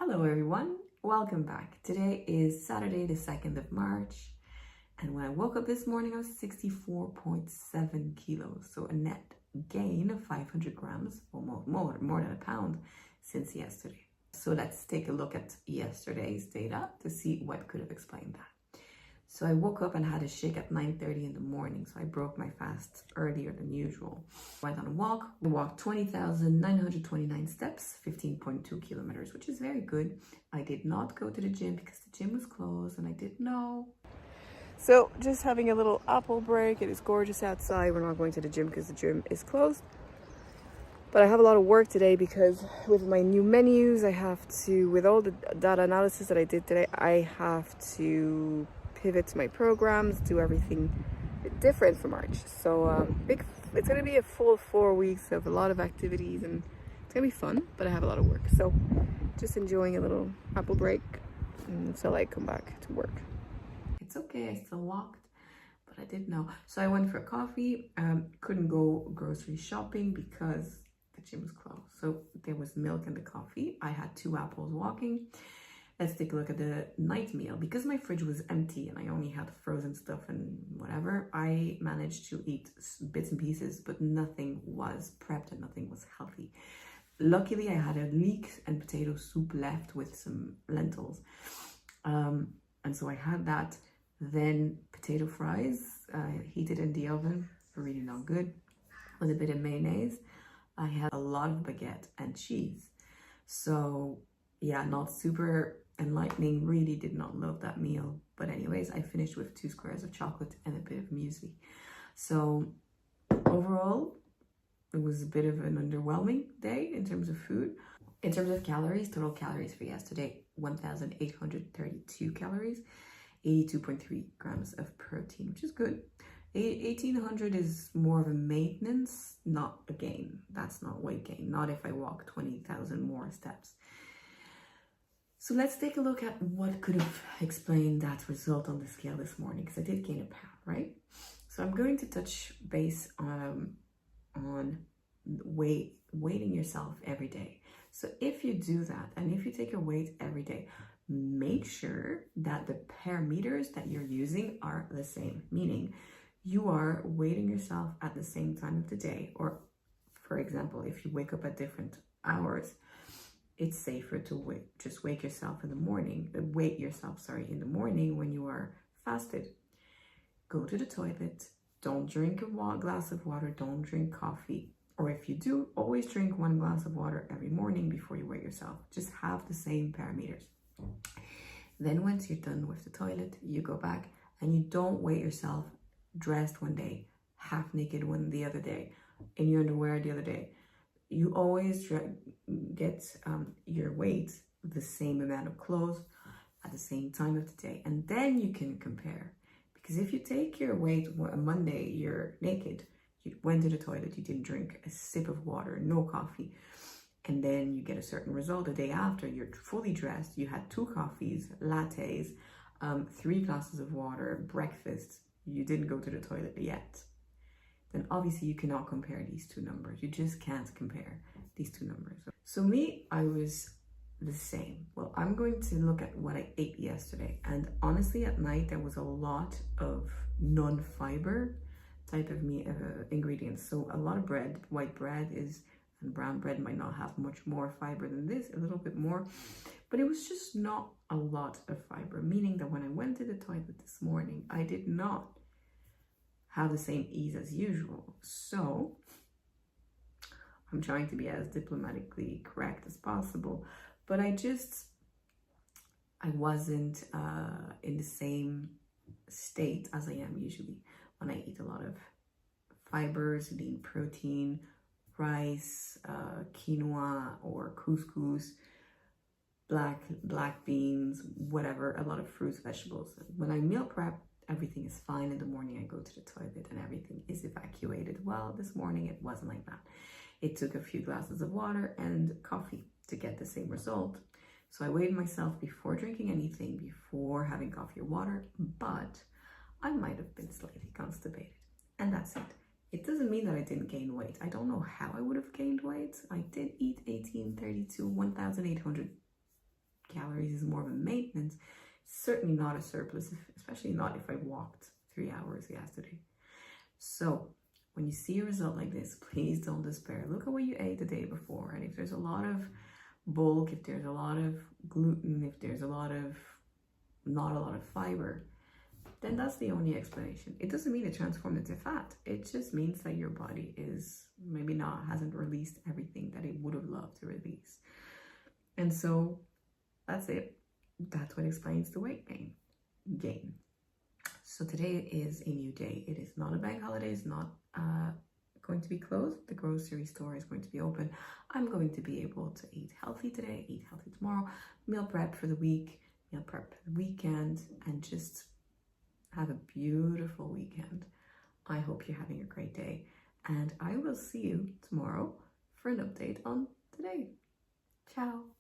Hello everyone, welcome back. Today is Saturday the 2nd of March, and when I woke up this morning I was 64.7 kilos, so a net gain of 500 grams, almost more than a pound since yesterday. So let's take a look at yesterday's data to see what could have explained that. So I woke up and had a shake at 9:30 in the morning, so I broke my fast earlier than usual. Went on a walk. I walked 20,929 steps, 15.2 kilometers, which is very good. I did not go to the gym because the gym was closed and I didn't know. So just having a little apple break. It is gorgeous outside. We're not going to the gym because the gym is closed. But I have a lot of work today because with my new menus, I have to, with all the data analysis that I did today, I have to pivot to my programs, do everything different for March. So it's going to be a full 4 weeks of a lot of activities and it's going to be fun, but I have a lot of work. So just enjoying a little apple break until I come back to work. It's okay, I still walked, but I didn't know. So I went for a coffee, couldn't go grocery shopping because the gym was closed. So there was milk in the coffee. I had 2 apples walking. Let's take a look at the night meal. Because my fridge was empty and I only had frozen stuff and whatever, I managed to eat bits and pieces, but nothing was prepped and nothing was healthy. Luckily, I had a leek and potato soup left with some lentils. And so I had that. Then potato fries, heated in the oven, really not good, with a bit of mayonnaise. I had a lot of baguette and cheese. So yeah, not super enlightening, really did not love that meal. But anyways, I finished with 2 squares of chocolate and a bit of muesli. So overall, it was a bit of an underwhelming day in terms of food. In terms of calories, total calories for yesterday, 1,832 calories, 82.3 grams of protein, which is good. 1,800 is more of a maintenance, not a gain. That's not weight gain, not if I walk 20,000 more steps. So let's take a look at what could have explained that result on the scale this morning, because I did gain a pound, right? So I'm going to touch base on weighting yourself every day. So if you do that, and if you take your weight every day, make sure that the parameters that you're using are the same, meaning you are weighting yourself at the same time of the day. Or for example, if you wake up at different hours, it's safer to weight yourself in the morning in the morning when you are fasted. Go to the toilet, don't drink a glass of water, don't drink coffee. Or if you do, always drink 1 glass of water every morning before you weigh yourself. Just have the same parameters. Then once you're done with the toilet, you go back and you don't weigh yourself dressed one day, half naked the other day, in your underwear the other day. You always get your weight, the same amount of clothes at the same time of the day. And then you can compare. Because if you take your weight on Monday, you're naked, you went to the toilet, you didn't drink a sip of water, no coffee, and then you get a certain result. The day after, you're fully dressed, you had 2 coffees, lattes, 3 glasses of water, breakfast, you didn't go to the toilet yet. Then obviously you cannot compare these 2 numbers. You just can't compare these 2 numbers. So me, I was the same. Well, I'm going to look at what I ate yesterday. And honestly, at night, there was a lot of non-fiber type of ingredients. So a lot of bread, white bread and brown bread might not have much more fiber than this, a little bit more. But it was just not a lot of fiber, meaning that when I went to the toilet this morning, I did not have the same ease as usual. So I'm trying to be as diplomatically correct as possible, but I wasn't in the same state as I am usually when I eat a lot of fibers, lean protein, rice, quinoa or couscous, black beans, whatever, a lot of fruits, vegetables. When I meal prep, everything is fine. In the morning, I go to the toilet and everything is evacuated. Well, this morning, it wasn't like that. It took a few glasses of water and coffee to get the same result. So I weighed myself before drinking anything, before having coffee or water, but I might have been slightly constipated. And that's it. It doesn't mean that I didn't gain weight. I don't know how I would have gained weight. I did eat 1,832, 1,800 calories is more of a maintenance, certainly not a surplus, especially not if I walked 3 hours yesterday. So when you see a result like this, please don't despair. Look at what you ate the day before. And if there's a lot of bulk, if there's a lot of gluten, if there's not a lot of fiber, then that's the only explanation. It doesn't mean it transformed into fat. It just means that your body is hasn't released everything that it would have loved to release. And so that's it. That's what explains the weight gain. So today is a new day. It is not a bank holiday. It's not going to be closed. The grocery store is going to be open. I'm going to be able to eat healthy today, eat healthy tomorrow, meal prep for the week, meal prep for the weekend, and just have a beautiful weekend. I hope you're having a great day, and I will see you tomorrow for an update on today. Ciao.